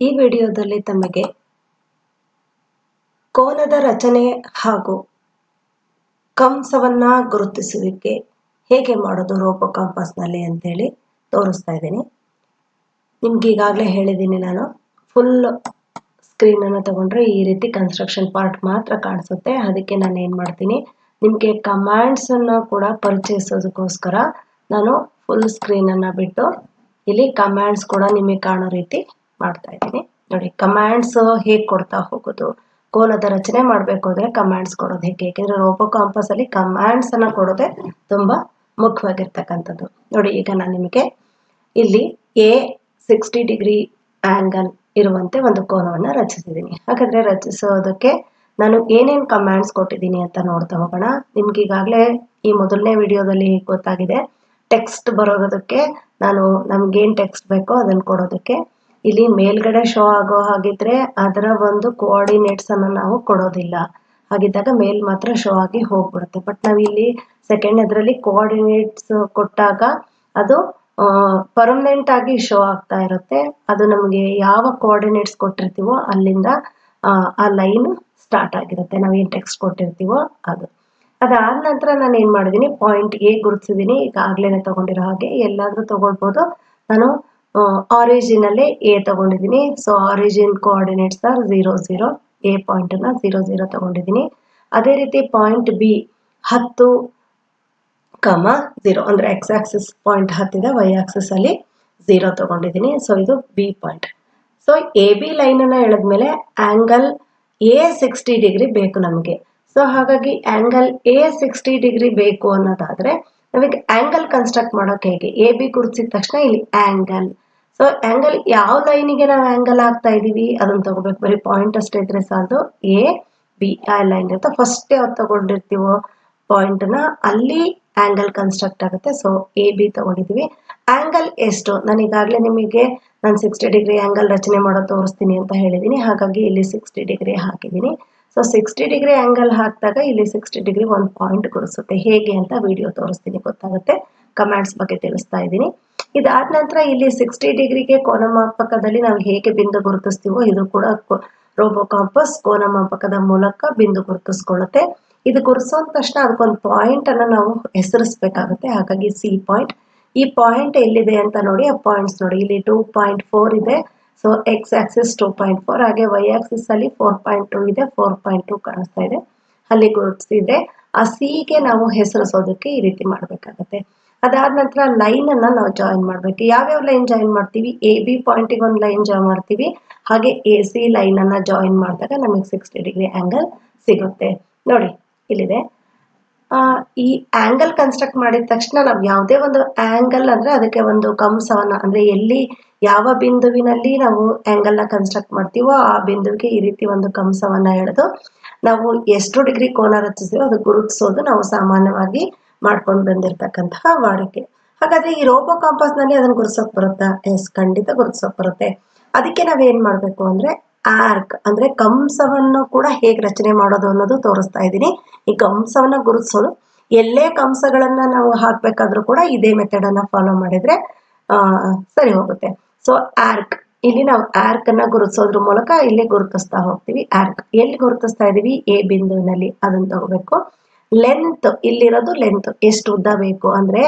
ಈ ವಿಡಿಯೋದಲ್ಲಿ ತಮಗೆ ಕೋನದ ರಚನೆ ಹಾಗೂ ಕಂಸವನ್ನ ಗುರುತಿಸುವಿಕೆ ಹೇಗೆ ಮಾಡೋದು ರೋಬೋ ಕಾಂಪಾಸ್ನಲ್ಲಿ ಅಂತೇಳಿ ತೋರಿಸ್ತಾ ಇದ್ದೀನಿ. ನಿಮ್ಗೆ ಈಗಾಗಲೇ ಹೇಳಿದ್ದೀನಿ, ನಾನು ಫುಲ್ ಸ್ಕ್ರೀನನ್ನು ತಗೊಂಡ್ರೆ ಈ ರೀತಿ ಕನ್ಸ್ಟ್ರಕ್ಷನ್ ಪಾರ್ಟ್ ಮಾತ್ರ ಕಾಣಿಸುತ್ತೆ. ಅದಕ್ಕೆ ನಾನು ಏನು ಮಾಡ್ತೀನಿ, ನಿಮಗೆ ಕಮಾಂಡ್ಸನ್ನು ಕೂಡ ಪರಿಚಯಿಸೋದಕ್ಕೋಸ್ಕರ ನಾನು ಫುಲ್ ಸ್ಕ್ರೀನನ್ನು ಬಿಟ್ಟು ಇಲ್ಲಿ ಕಮಾಂಡ್ಸ್ ಕೂಡ ನಿಮಗೆ ಕಾಣೋ ರೀತಿ ಮಾಡ್ತಾ ಇದ್ದೀನಿ. ನೋಡಿ, ಕಮಾಂಡ್ಸ್ ಹೇಗೆ ಕೊಡ್ತಾ ಹೋಗೋದು, ಕೋನದ ರಚನೆ ಮಾಡಬೇಕು ಅಂದರೆ ಕಮಾಂಡ್ಸ್ ಕೊಡೋದು ಹೇಗೆ, ಏಕೆಂದರೆ ರೋಬೋ ಕಾಂಪಾಸ್ ಅಲ್ಲಿ ಕಮಾಂಡ್ಸ್ ಅನ್ನು ಕೊಡೋದೇ ತುಂಬಾ ಮುಖ್ಯವಾಗಿರ್ತಕ್ಕಂಥದ್ದು. ನೋಡಿ, ಈಗ ನಾನು ನಿಮಗೆ ಇಲ್ಲಿ A60 ಡಿಗ್ರಿ ಆಂಗಲ್ ಇರುವಂತೆ ಒಂದು ಕೋನವನ್ನು ರಚಿಸಿದ್ದೀನಿ. ಹಾಗಾದ್ರೆ ರಚಿಸೋದಕ್ಕೆ ನಾನು ಏನೇನು ಕಮಾಂಡ್ಸ್ ಕೊಟ್ಟಿದ್ದೀನಿ ಅಂತ ನೋಡ್ತಾ ಹೋಗೋಣ. ನಿಮ್ಗೆ ಈಗಾಗಲೇ ಈ ಮೊದಲನೇ ವಿಡಿಯೋದಲ್ಲಿ ಗೊತ್ತಾಗಿದೆ, ಟೆಕ್ಸ್ಟ್ ಬರೋದಕ್ಕೆ ನಾನು ನಮ್ಗೇನು ಟೆಕ್ಸ್ಟ್ ಬೇಕೋ ಅದನ್ನು ಕೊಡೋದಕ್ಕೆ ಇಲ್ಲಿ ಮೇಲ್ಗಡೆ ಶೋ ಆಗೋ ಹಾಗಿದ್ರೆ ಅದರ ಒಂದು ಕೋಆರ್ಡಿನೇಟ್ಸ್ ಅನ್ನು ನಾವು ಕೊಡೋದಿಲ್ಲ. ಹಾಗಿದ್ದಾಗ ಮೇಲ್ ಮಾತ್ರ ಶೋ ಆಗಿ ಹೋಗ್ಬಿಡುತ್ತೆ. ಬಟ್ ನಾವಿಲ್ಲಿ ಸೆಕೆಂಡ್ ಅದರಲ್ಲಿ ಕೋಆರ್ಡಿನೇಟ್ಸ್ ಕೊಟ್ಟಾಗ ಅದು ಪರ್ಮನೆಂಟ್ ಆಗಿ ಶೋ ಆಗ್ತಾ ಇರುತ್ತೆ. ಅದು ನಮಗೆ ಯಾವ ಕೋಆರ್ಡಿನೇಟ್ಸ್ ಕೊಟ್ಟಿರ್ತೀವೋ ಅಲ್ಲಿಂದ ಆ ಲೈನ್ ಸ್ಟಾರ್ಟ್ ಆಗಿರುತ್ತೆ, ನಾವೇನು ಟೆಕ್ಸ್ಟ್ ಕೊಟ್ಟಿರ್ತೀವೋ ಅದು. ಅದಾದ ನಂತರ ನಾನು ಏನು ಮಾಡಿದ್ದೀನಿ, ಪಾಯಿಂಟ್ ಎ ಗುರುತಿಸಿದ್ದೀನಿ. ಈಗಾಗಲೇ ತಗೊಂಡಿರೋ ಹಾಗೆ ಎಲ್ಲಾದರೂ ತಗೊಳ್ಬೋದು. ನಾನು ಆರಿಜಿನ್ ಅಲ್ಲಿ ಎ ತಗೊಂಡಿದ್ದೀನಿ. So origin coordinates are 0 0. A point ಅನ್ನ 0 0 ತಗೊಂಡಿದ್ದೀನಿ. ಅದೇ ರೀತಿ ಪಾಯಿಂಟ್ ಬಿ 10, 0 ಅಂದ್ರೆ ಎಕ್ಸ್ ಆಕ್ಸಿಸ್ ಪಾಯಿಂಟ್ 10 ಇದೆ, ವೈ ಆಕ್ಸಿಸ್ ಅಲ್ಲಿ 0 ತಗೊಂಡಿದ್ದೀನಿ. ಸೊ ಇದು B point. So A B line ಅನ್ನ ಎಳೆದ್ಮೇಲೆ ಆಂಗಲ್ A60 ಡಿಗ್ರಿ ಬೇಕು ನಮಗೆ. ಸೊ ಹಾಗಾಗಿ ಆಂಗಲ್ A60 ಡಿಗ್ರಿ ಬೇಕು ಅನ್ನೋದಾದ್ರೆ ನಮಗೆ ಆಂಗಲ್ ಕನ್ಸ್ಟ್ರಕ್ಟ್ ಮಾಡೋಕೆ ಹೇಗೆ, ಎ ಬಿ ಗುರುತಿಸಿದ ತಕ್ಷಣ ಇಲ್ಲಿ ಆಂಗಲ್. ಸೊ ಆಂಗಲ್ ಯಾವ ಲೈನಿಗೆ ನಾವು ಆಂಗಲ್ ಹಾಕ್ತಾ ಇದೀವಿ ಅದನ್ನ ತಗೋಬೇಕು. ಬರೀ ಪಾಯಿಂಟ್ ಅಷ್ಟೇ ಇದ್ರೆ ಸಾಲದು. ಎ ಬಿ ಆ ಲೈನ್ ಇರುತ್ತೆ, ಫಸ್ಟ್ ಯಾವ್ದು ತಗೊಂಡಿರ್ತೀವೋ ಪಾಯಿಂಟ್ನ ಅಲ್ಲಿ ಆಂಗಲ್ ಕನ್ಸ್ಟ್ರಕ್ಟ್ ಆಗುತ್ತೆ. ಸೊ ಎ ಬಿ ತಗೊಂಡಿದ್ದೀವಿ. ಆಂಗಲ್ ಎಷ್ಟು, ನಾನು ಈಗಾಗಲೇ ನಿಮಗೆ ನಾನು 60 ಡಿಗ್ರಿ ಆಂಗಲ್ ರಚನೆ ಮಾಡೋದು ತೋರಿಸ್ತೀನಿ ಅಂತ ಹೇಳಿದ್ದೀನಿ. ಹಾಗಾಗಿ ಇಲ್ಲಿ 60 ಡಿಗ್ರಿ ಹಾಕಿದ್ದೀನಿ. ಸೊ 60 ಡಿಗ್ರಿ ಆಂಗಲ್ ಹಾಕಿದಾಗ ಇಲ್ಲಿ 60 ಡಿಗ್ರಿ ಒಂದು ಪಾಯಿಂಟ್ ಗುರುತಿಸುತ್ತೆ. ಹೇಗೆ ಅಂತ ವಿಡಿಯೋ ತೋರಿಸ್ತೀನಿ, ಗೊತ್ತಾಗುತ್ತೆ. ಕಮಾಂಡ್ಸ್ ಬಗ್ಗೆ ತಿಳಿಸ್ತಾ ಇದ್ದೀನಿ. ಇದಾದ ನಂತರ ಇಲ್ಲಿ 60 ಡಿಗ್ರಿಗೆ ಕೋನಮಾಪಕದಲ್ಲಿ ನಾವು ಹೇಗೆ ಬಿಂದು ಗುರುತಿಸ್ತೀವೋ ಇದು ಕೂಡ ರೋಬೋ ಕಾಂಪಾಸ್ ಕೋನಮಾಪಕದ ಮೂಲಕ ಬಿಂದು ಗುರುತಿಸ್ಕೊಳ್ಳುತ್ತೆ. ಇದು ಗುರುತಿಸೋ ತಕ್ಷಣ ಅದಕ್ಕೊಂದು ಪಾಯಿಂಟ್ ಅನ್ನ ನಾವು ಹೆಸರಿಸಬೇಕಾಗುತ್ತೆ. ಹಾಗಾಗಿ ಸಿ ಪಾಯಿಂಟ್. ಈ ಪಾಯಿಂಟ್ ಎಲ್ಲಿದೆ ಅಂತ ನೋಡಿ, ಆ ಪಾಯಿಂಟ್ಸ್ ನೋಡಿ, ಇಲ್ಲಿ 2.4 ಇದೆ. ಸೊ ಎಕ್ಸ್ ಆಕ್ಸಿಸ್ 2.4, ಹಾಗೆ ವೈ ಆಕ್ಸಿಸ್ ಅಲ್ಲಿ 4.2 ಇದೆ, 4.2 ಕಾಣಿಸ್ತಾ ಇದೆ. ಅಲ್ಲಿ ಗುರುತಿಸಿದ್ರೆ ಆ ಸಿಗೆ ನಾವು ಹೆಸರಿಸೋದಕ್ಕೆ ಈ ರೀತಿ ಮಾಡಬೇಕಾಗುತ್ತೆ. ಅದಾದ ನಂತರ ಲೈನ್ ಅನ್ನ ನಾವು ಜಾಯಿನ್ ಮಾಡ್ಬೇಕು. ಯಾವ್ಯಾವ ಲೈನ್ ಜಾಯಿನ್ ಮಾಡ್ತೀವಿ, ಎ ಬಿ ಪಾಯಿಂಟಿಗೆ ಒಂದು ಲೈನ್ ಜಾಯಿನ್ ಮಾಡ್ತೀವಿ, ಹಾಗೆ ಎ ಸಿ ಲೈನ್ ಅನ್ನ ಜಾಯಿನ್ ಮಾಡಿದಾಗ ನಮಗೆ 60 ಡಿಗ್ರಿ ಆಂಗಲ್ ಸಿಗುತ್ತೆ. ನೋಡಿ, ಇಲ್ಲಿದೆ. ಈ ಆಂಗಲ್ ಕನ್ಸ್ಟ್ರಕ್ಟ್ ಮಾಡಿದ ತಕ್ಷಣ ನಾವು ಯಾವುದೇ ಒಂದು ಆಂಗಲ್ ಅಂದ್ರೆ ಅದಕ್ಕೆ ಒಂದು ಕಂಸವನ್ನ, ಅಂದ್ರೆ ಎಲ್ಲಿ ಯಾವ ಬಿಂದುವಿನಲ್ಲಿ ನಾವು ಆಂಗಲ್ ನ ಕನ್ಸ್ಟ್ರಕ್ಟ್ ಮಾಡ್ತೀವೋ ಆ ಬಿಂದುವಿಗೆ ಈ ರೀತಿ ಒಂದು ಕಂಸವನ್ನ ಎಳೆದು ನಾವು ಎಷ್ಟು ಡಿಗ್ರಿ ಕೋನ ರಚಿಸ್ತೀವೋ ಅದು ಗುರುತಿಸೋದು ನಾವು ಸಾಮಾನ್ಯವಾಗಿ ಮಾಡ್ಕೊಂಡು ಬಂದಿರತಕ್ಕಂತಹ ವಾಡಿಕೆ. ಹಾಗಾದ್ರೆ ಈ ರೋಬೋ ಕಾಂಪಾಸ್ ನಲ್ಲಿ ಅದನ್ನ ಗುರುತಿಸೋಕ್ ಬರುತ್ತಾ? ಎಸ್, ಖಂಡಿತ ಗುರುತಿಸೋಕ್ ಬರುತ್ತೆ. ಅದಕ್ಕೆ ನಾವೇನ್ ಮಾಡ್ಬೇಕು ಅಂದ್ರೆ ಆರ್ಕ್ ಅಂದ್ರೆ ಕಂಸವನ್ನು ಕೂಡ ಹೇಗೆ ರಚನೆ ಮಾಡೋದು ಅನ್ನೋದು ತೋರಿಸ್ತಾ ಇದ್ದೀನಿ. ಈ ಕಂಸವನ್ನ ಗುರುತಿಸೋದು, ಎಲ್ಲೇ ಕಂಸಗಳನ್ನ ನಾವು ಹಾಕ್ಬೇಕಾದ್ರೂ ಕೂಡ ಇದೇ ಮೆಥಡ್ ಅನ್ನ ಫಾಲೋ ಮಾಡಿದ್ರೆ ಸರಿ ಹೋಗುತ್ತೆ. ಸೊ ಆರ್ಕ್, ಇಲ್ಲಿ ನಾವು ಆರ್ಕ್ ಅನ್ನ ಗುರುತಿಸೋದ್ರ ಮೂಲಕ ಇಲ್ಲಿ ಗುರುತಿಸ್ತಾ ಹೋಗ್ತೀವಿ. ಆರ್ಕ್ ಎಲ್ಲಿ ಗುರುತಿಸ್ತಾ ಇದೀವಿ, ಎ ಬಿಂದುವಿನಲ್ಲಿ, ಅದನ್ನ ತಗೋಬೇಕು. ಲೆಂತ್, ಇಲ್ಲಿರೋದು ಲೆಂತ್, ಎಷ್ಟು ಉದ್ದ ಬೇಕು ಅಂದ್ರೆ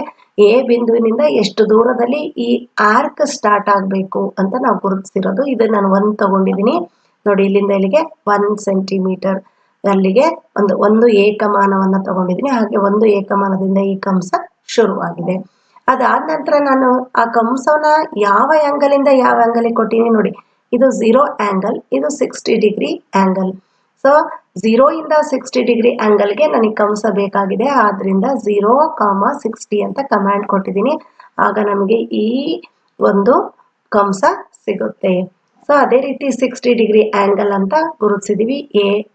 ಎ ಬಿಂದುವಿನಿಂದ ಎಷ್ಟು ದೂರದಲ್ಲಿ ಈ ಆರ್ಕ್ ಸ್ಟಾರ್ಟ್ ಆಗಬೇಕು ಅಂತ ನಾವು ಗುರುತಿಸಿರೋದು. ಇದು ನಾನು 1 ತಗೊಂಡಿದ್ದೀನಿ. ನೋಡಿ, ಇಲ್ಲಿಂದ ಇಲ್ಲಿಗೆ 1 ಸೆಂಟಿಮೀಟರ್ ಅಲ್ಲಿಗೆ ಒಂದು ಏಕಮಾನವನ್ನ ತಗೊಂಡಿದ್ದೀನಿ. ಹಾಗೆ ಒಂದು ಏಕಮಾನದಿಂದ ಈ ಕಂಸ ಶುರುವಾಗಿದೆ. ಅದಾದ ನಂತರ ನಾನು ಆ ಕಂಸವನ್ನ ಯಾವ ಆಂಗಲ್ ಇಂದ ಯಾವ ಆಂಗಲ್ ಕೊಟ್ಟಿನಿ ನೋಡಿ, ಇದು 0 ಆಂಗಲ್, ಇದು 60 ಡಿಗ್ರಿ ಆಂಗಲ್. ಸೊ 0 ಇಂದ 60 ಡಿಗ್ರಿ ಆಂಗಲ್ಗೆ ನನಗೆ ಕಂಸ ಬೇಕಾಗಿದೆ. ಆದ್ರಿಂದ 0,60 ಅಂತ ಕಮಾಂಡ್ ಕೊಟ್ಟಿದ್ದೀನಿ. ಆಗ ನಮಗೆ ಈ ಒಂದು ಕಂಸ ಸಿಗುತ್ತೆ. ಸೊ ಅದೇ ರೀತಿ 60 ಡಿಗ್ರಿ ಆಂಗಲ್ ಅಂತ ಗುರುತಿಸಿದೀವಿ.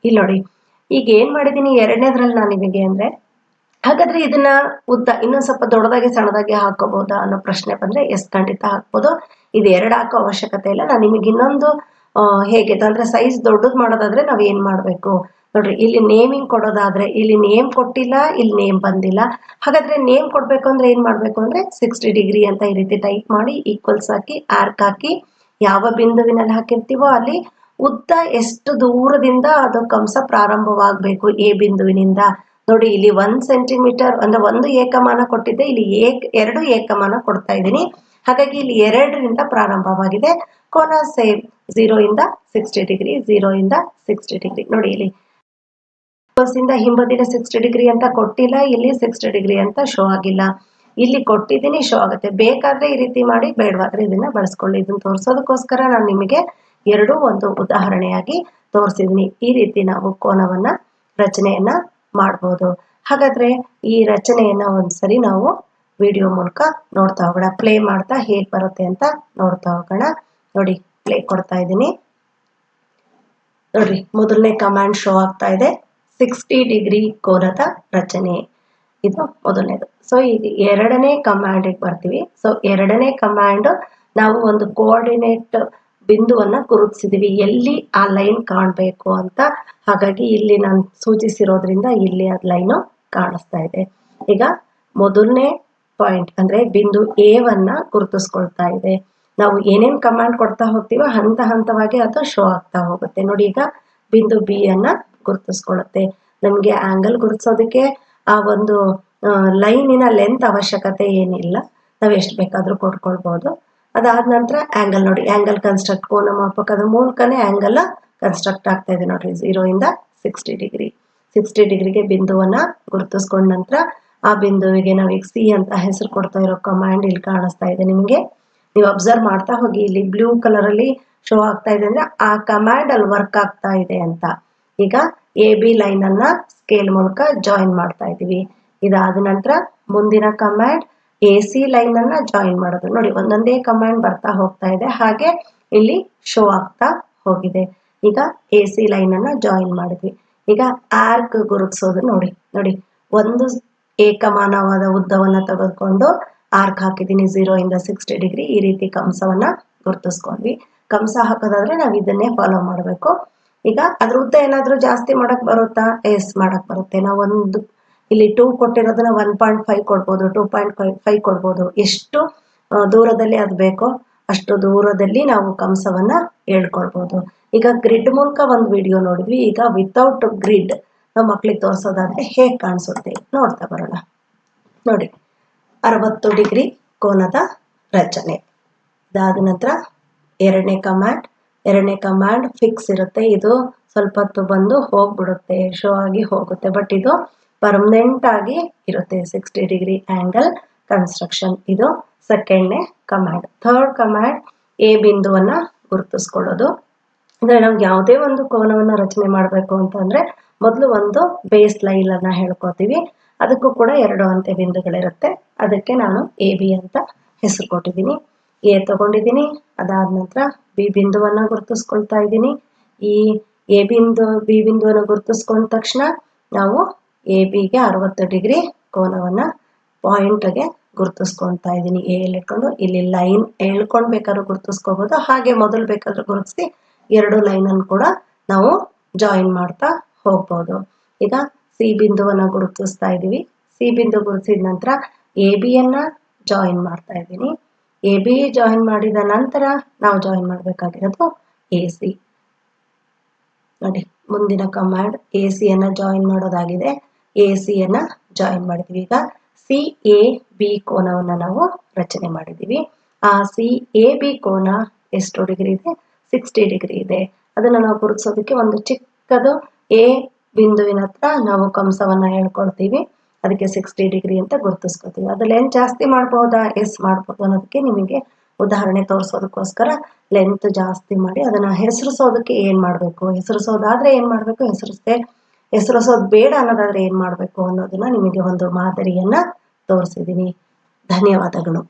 ಇಲ್ಲಿ ನೋಡಿ, ಈಗ ಏನ್ ಮಾಡಿದೀನಿ ಎರಡನೇದ್ರಲ್ಲಿ ನಾನು ನಿಮಗೆ ಅಂದ್ರೆ, ಹಾಗಾದ್ರೆ ಇದನ್ನ ಉದ್ದ ಇನ್ನೊಂದು ಸ್ವಲ್ಪ ದೊಡ್ಡದಾಗಿ ಸಣ್ಣದಾಗಿ ಹಾಕೋಬಹುದಾ ಅನ್ನೋ ಪ್ರಶ್ನೆ ಬಂದ್ರೆ ಎಸ್, ಖಂಡಿತ ಹಾಕ್ಬೋದು. ಇದು 2 ಹಾಕೋ ಅವಶ್ಯಕತೆ ಇಲ್ಲ. ನಾನು ನಿಮಗೆ ಇನ್ನೊಂದು ಹೇಗೆ ಅಂದ್ರೆ ಸೈಜ್ ದೊಡ್ಡದು ಮಾಡೋದಾದ್ರೆ ನಾವ್ ಏನ್ ಮಾಡ್ಬೇಕು ನೋಡ್ರಿ, ಇಲ್ಲಿ ನೇಮಿಂಗ್ ಕೊಡೋದಾದ್ರೆ ಇಲ್ಲಿ ನೇಮ್ ಕೊಟ್ಟಿಲ್ಲ, ಇಲ್ಲಿ ನೇಮ್ ಬಂದಿಲ್ಲ. ಹಾಗಾದ್ರೆ ನೇಮ್ ಕೊಡ್ಬೇಕು ಅಂದ್ರೆ ಏನ್ ಮಾಡ್ಬೇಕು ಅಂದ್ರೆ 60 ಡಿಗ್ರಿ ಅಂತ ಈ ರೀತಿ ಟೈಪ್ ಮಾಡಿ ಈಕ್ವಲ್ಸ್ ಹಾಕಿ ಆರ್ಕ್ ಹಾಕಿ ಯಾವ ಬಿಂದುವಿನಲ್ಲಿ ಹಾಕಿರ್ತೀವೋ ಅಲ್ಲಿ ಉದ್ದ ಎಷ್ಟು ದೂರದಿಂದ ಅದು ಕಂಸ ಪ್ರಾರಂಭವಾಗಬೇಕು ಎ ಬಿಂದುವಿನಿಂದ. ನೋಡಿ ಇಲ್ಲಿ 1 ಸೆಂಟಿಮೀಟರ್ ಅಂದ್ರೆ 1 ಏಕಮಾನ ಕೊಟ್ಟಿದ್ದೆ, ಇಲ್ಲಿ 2 ಏಕಮಾನ ಕೊಡ್ತಾ ಇದ್ದೀನಿ. ಹಾಗಾಗಿ ಇಲ್ಲಿ 2ರಿಂದ ಪ್ರಾರಂಭವಾಗಿದೆ. ಕೋನ ಸೇಮ್ 0 ಇಂದ 60 ಡಿಗ್ರಿ, 0 ಇಂದ 60 ಡಿಗ್ರಿ. ನೋಡಿ ಇಲ್ಲಿ ಇಂದ ಹಿಂಬದಿನ 60 ಡಿಗ್ರಿ ಅಂತ ಕೊಟ್ಟಿಲ್ಲ, ಇಲ್ಲಿ 60 ಡಿಗ್ರಿ ಅಂತ ಶೋ ಆಗಿಲ್ಲ. ಇಲ್ಲಿ ಕೊಟ್ಟಿದ್ದೀನಿ, ಶೋ ಆಗುತ್ತೆ. ಬೇಕಾದ್ರೆ ಈ ರೀತಿ ಮಾಡಿ, ಬೇಡವಾದ್ರೆ ಇದನ್ನ ಬಳಸ್ಕೊಳ್ಳಿ. ಇದನ್ನ ತೋರಿಸೋದಕ್ಕೋಸ್ಕರ ನಾನು ನಿಮಗೆ ಎರಡೂ ಒಂದು ಉದಾಹರಣೆಯಾಗಿ ತೋರಿಸಿದ್ದೀನಿ. ಈ ರೀತಿ ನಾವು ಕೋನವನ್ನ ರಚನೆಯನ್ನ ಮಾಡ್ಬೋದು. ಹಾಗಾದ್ರೆ ಈ ರಚನೆಯನ್ನ ಒಂದ್ಸರಿ ನಾವು ವಿಡಿಯೋ ಮೂಲಕ ನೋಡ್ತಾ ಹೋಗೋಣ. ಪ್ಲೇ ಮಾಡ್ತಾ ಹೇಗೆ ಬರುತ್ತೆ ಅಂತ ನೋಡ್ತಾ ಹೋಗೋಣ. ನೋಡಿ, ಪ್ಲೇ ಕೊಡ್ತಾ ಇದ್ದೀನಿ. ನೋಡ್ರಿ, ಮೊದಲನೇ ಕಮಾಂಡ್ ಶೋ ಆಗ್ತಾ ಇದೆ, 60 ಡಿಗ್ರಿ ಕೋನದ ರಚನೆ. ಇದು ಮೊದಲನೇದು. ಸೊ ಈಗ ಎರಡನೇ ಕಮಾಂಡಿಗೆ ಬರ್ತೀವಿ. ಸೊ ಎರಡನೇ ಕಮಾಂಡ್ ನಾವು ಒಂದು ಕೋಆರ್ಡಿನೇಟ್ ಬಿಂದುವನ್ನ ಗುರುತಿಸಿದೀವಿ, ಎಲ್ಲಿ ಆ ಲೈನ್ ಕಾಣಬೇಕು ಅಂತ. ಹಾಗಾಗಿ ಇಲ್ಲಿ ನಾನು ಸೂಚಿಸಿರೋದ್ರಿಂದ ಇಲ್ಲಿ ಆ ಲೈನು ಕಾಣಿಸ್ತಾ ಇದೆ. ಈಗ ಮೊದಲನೇ ಪಾಯಿಂಟ್ ಅಂದ್ರೆ ಬಿಂದು ಎ ವನ್ನ ಗುರುತಿಸ್ಕೊಳ್ತಾ ಇದೆ. ನಾವು ಏನೇನ್ ಕಮಾಂಡ್ ಕೊಡ್ತಾ ಹೋಗ್ತೀವೋ ಹಂತ ಹಂತವಾಗಿ ಅದು ಶೋ ಆಗ್ತಾ ಹೋಗುತ್ತೆ. ನೋಡಿ, ಈಗ ಬಿಂದು ಬಿ ಅನ್ನ ಗುರುತಿಸ್ಕೊಳ್ಳುತ್ತೆ. ನಮ್ಗೆ ಆಂಗಲ್ ಗುರುತಿಸೋದಕ್ಕೆ ಆ ಒಂದು ಲೈನಿನ ಲೆಂತ್ ಅವಶ್ಯಕತೆ ಏನಿಲ್ಲ, ನಾವು ಎಷ್ಟು ಬೇಕಾದ್ರೂ ಕೊಟ್ಕೊಳ್ಬಹುದು. ಅದಾದ ನಂತರ ಆಂಗಲ್, ನೋಡಿ ಆಂಗಲ್ ಕನ್ಸ್ಟ್ರಕ್ಟ್, ಕೋನ ಮಾಪಕದ ಮೂಲಕನೇ ಆಂಗಲ್ ಕನ್ಸ್ಟ್ರಕ್ಟ್ ಆಗ್ತಾ ಇದೆ. ನೋಡ್ರಿ, 0 ಇಂದ 60 ಡಿಗ್ರಿ. 60 ಡಿಗ್ರಿಗೆ ಬಿಂದುವನ್ನ ಗುರುತಿಸ್ಕೊಂಡ ನಂತರ ಆ ಬಿಂದುವಿಗೆ ನಾವೀಗ ಸಿ ಅಂತ ಹೆಸರು ಕೊಡ್ತಾ ಇರೋ ಕಮಾಂಡ್ ಇಲ್ಲಿ ಕಾಣಿಸ್ತಾ ಇದೆ ನಿಮಗೆ. ನೀವು ಅಬ್ಸರ್ವ್ ಮಾಡ್ತಾ ಹೋಗಿ, ಇಲ್ಲಿ ಬ್ಲೂ ಕಲರ್ ಅಲ್ಲಿ ಶೋ ಆಗ್ತಾ ಇದೆ ಅಂದ್ರೆ ಆ ಕಮಾಂಡ್ ಅಲ್ಲಿ ವರ್ಕ್ ಆಗ್ತಾ ಇದೆ ಅಂತ. ಈಗ ಎ ಬಿ ಲೈನ್ ಅನ್ನ ಸ್ಕೇಲ್ ಮೂಲಕ ಜಾಯಿನ್ ಮಾಡ್ತಾ ಇದೀವಿ. ಇದಾದ ನಂತರ ಮುಂದಿನ ಕಮಾಂಡ್ ಎ ಸಿ ಲೈನ್ ಅನ್ನ ಜಾಯಿನ್ ಮಾಡೋದು. ನೋಡಿ, ಒಂದೊಂದೇ ಕಮಾಂಡ್ ಬರ್ತಾ ಹೋಗ್ತಾ ಇದೆ, ಹಾಗೆ ಇಲ್ಲಿ ಶೋ ಆಗ್ತಾ ಹೋಗಿದೆ. ಈಗ ಎ ಸಿ ಲೈನ್ ಅನ್ನ ಜಾಯಿನ್ ಮಾಡಿದ್ವಿ. ಈಗ ಆರ್ಕ್ ಗುರುತಿಸೋದು. ನೋಡಿ ಒಂದು ಏಕಮಾನವಾದ ಉದ್ದವನ್ನ ತೆಗೆದುಕೊಂಡು ಆರ್ಕ್ ಹಾಕಿದ್ದೀನಿ, 0 ಇಂದ 60 ಡಿಗ್ರಿ. ಈ ರೀತಿ ಕಂಸವನ್ನ ಗುರುತಿಸ್ಕೊಂಡ್ವಿ. ಕಂಸ ಹಾಕೋದಾದ್ರೆ ನಾವು ಇದನ್ನೇ ಫಾಲೋ ಮಾಡಬೇಕು. ಈಗ ಅದ್ರ ಉದ್ದ ಏನಾದ್ರೂ ಜಾಸ್ತಿ ಮಾಡಕ್ ಬರುತ್ತಾ? ಎಸ್, ಮಾಡಕ್ ಬರುತ್ತೆ. ನಾವು ಒಂದು ಇಲ್ಲಿ 2 ಕೊಟ್ಟಿರೋದನ್ನ 1.5 ಕೊಡ್ಬೋದು, 2.5 ಕೊಡ್ಬೋದು. ಎಷ್ಟು ದೂರದಲ್ಲಿ ಅದು ಬೇಕೋ ಅಷ್ಟು ದೂರದಲ್ಲಿ ನಾವು ಕಂಸವನ್ನ ಹೇಳ್ಕೊಳ್ಬಹುದು. ಈಗ ಗ್ರಿಡ್ ಮೂಲಕ ಒಂದು ವಿಡಿಯೋ ನೋಡಿದ್ವಿ. ಈಗ ವಿತೌಟ್ ಗ್ರಿಡ್ ನಾವು ಮಕ್ಳಿಗೆ ತೋರಿಸೋದಾದ್ರೆ ಹೇಗೆ ಕಾಣಿಸುತ್ತೆ ನೋಡ್ತಾ ಬರೋಣ. ನೋಡಿ, 60 ಡಿಗ್ರಿ ಕೋನದ ರಚನೆ. ಇದಾದ ನಂತರ ಎರಡನೇ ಕಮಾಂಡ್ ಫಿಕ್ಸ್ ಇರುತ್ತೆ. ಇದು ಸ್ವಲ್ಪ ಹೊತ್ತು ಬಂದು ಹೋಗ್ಬಿಡುತ್ತೆ, ಶೋ ಆಗಿ ಹೋಗುತ್ತೆ. ಬಟ್ ಇದು ಪರ್ಮನೆಂಟ್ ಆಗಿ ಇರುತ್ತೆ. 60 ಡಿಗ್ರಿ ಆಂಗಲ್ ಕನ್ಸ್ಟ್ರಕ್ಷನ್. ಇದು ಸೆಕೆಂಡ್ನೇ ಕಮಾಂಡ್. ಥರ್ಡ್ ಕಮಾಂಡ್ ಎ ಬಿಂದುವನ್ನ ಗುರುತಿಸ್ಕೊಳ್ಳೋದು. ಅಂದ್ರೆ ನಮ್ಗೆ ಯಾವುದೇ ಒಂದು ಕೋನವನ್ನ ರಚನೆ ಮಾಡಬೇಕು ಅಂತಂದ್ರೆ ಮೊದಲು ಒಂದು ಬೇಸ್ ಲೈನ್ ಅನ್ನ ಹೇಳ್ಕೊತೀವಿ. ಅದಕ್ಕೂ ಕೂಡ 2 ಅಂತ್ಯ ಬಿಂದುಗಳಿರುತ್ತೆ. ಅದಕ್ಕೆ ನಾನು ಎ ಬಿ ಅಂತ ಹೆಸರು ಕೊಟ್ಟಿದ್ದೀನಿ. ಎ ತಗೊಂಡಿದ್ದೀನಿ. ಅದಾದ ನಂತರ ಬಿ ಬಿಂದುವನ್ನ ಗುರುತಿಸ್ಕೊಳ್ತಾ ಇದ್ದೀನಿ. ಈ ಎ ಬಿಂದು ಬಿ ಬಿಂದುವನ್ನು ಗುರುತಿಸ್ಕೊಂಡ ತಕ್ಷಣ ನಾವು ಎ ಬಿಗೆ 60 ಡಿಗ್ರಿ ಕೋನವನ್ನ ಪಾಯಿಂಟ್ಗೆ ಗುರುತಿಸ್ಕೊಳ್ತಾ ಇದ್ದೀನಿ. ಎ ಎಲ್ಲಿ ಇಟ್ಕೊಂಡು ಇಲ್ಲಿ ಲೈನ್ ಹೇಳ್ಕೊಂಡ್ ಬೇಕಾದ್ರೂ ಗುರುತಿಸ್ಕೋಬಹುದು, ಹಾಗೆ ಮೊದಲು ಬೇಕಾದ್ರೂ ಗುರುತಿಸಿ 2 ಲೈನ್ ಅನ್ನು ಕೂಡ ನಾವು ಜಾಯಿನ್ ಮಾಡ್ತಾ ಹೋಗ್ಬೋದು. ಈಗ ಸಿ ಬಿಂದುವನ್ನ ಗುರುತಿಸ್ತಾ ಇದೀವಿ. ಸಿ ಬಿಂದು ಗುರುತಿಸಿದ ನಂತರ ಎ ಬಿಯನ್ನ ಜಾಯಿನ್ ಮಾಡ್ತಾ ಇದ್ದೀನಿ. ಎ ಬಿ ಜಾಯಿನ್ ಮಾಡಿದ ನಂತರ ನಾವು ಜಾಯಿನ್ ಮಾಡಬೇಕಾಗಿರೋದು ಎ ಸಿ. ನೋಡಿ, ಮುಂದಿನ ಕಮಾಂಡ್ ಎ ಸಿ ಅನ್ನ ಜಾಯಿನ್ ಮಾಡೋದಾಗಿದೆ. ಎ ಸಿ ಅನ್ನ ಜಾಯಿನ್ ಮಾಡಿದ್ವಿ. ಈಗ ಸಿ ಎ ಬಿ ಕೋನವನ್ನ ನಾವು ರಚನೆ ಮಾಡಿದೀವಿ. ಆ ಸಿ ಎ ಬಿ ಕೋನ ಎಷ್ಟು ಡಿಗ್ರಿ ಇದೆ? 60 ಡಿಗ್ರಿ ಇದೆ. ಅದನ್ನ ನಾವು ಗುರುತಿಸೋದಕ್ಕೆ ಒಂದು ಚಿಕ್ಕದು ಎ ಬಿಂದುವಿನ ಹತ್ರ ನಾವು ಕಂಸವನ್ನ ಹೇಳ್ಕೊಳ್ತೀವಿ. ಅದಕ್ಕೆ 60 ಡಿಗ್ರಿ ಅಂತ ಗುರುತಿಸ್ಕೊತೀವಿ. ಅದ್ರಲ್ಲಿ ಲೆಂತ್ ಜಾಸ್ತಿ ಮಾಡ್ಬೋದಾ? ಎಸ್, ಮಾಡ್ಬೋದು. ಅನ್ನೋದಕ್ಕೆ ನಿಮಗೆ ಉದಾಹರಣೆ ತೋರಿಸೋದಕ್ಕೋಸ್ಕರ ಲೆಂತ್ ಜಾಸ್ತಿ ಮಾಡಿ ಅದನ್ನ ಹೆಸರಿಸೋದಕ್ಕೆ ಏನ್ ಮಾಡ್ಬೇಕು, ಹೆಸರಿಸೋದಾದ್ರೆ ಏನ್ ಮಾಡ್ಬೇಕು, ಹೆಸರಿಸೋದು ಬೇಡ ಅನ್ನೋದಾದ್ರೆ ಏನ್ ಮಾಡ್ಬೇಕು ಅನ್ನೋದನ್ನ ನಿಮಗೆ ಒಂದು ಮಾದರಿಯನ್ನ ತೋರಿಸಿದ್ದೀನಿ. ಧನ್ಯವಾದಗಳು.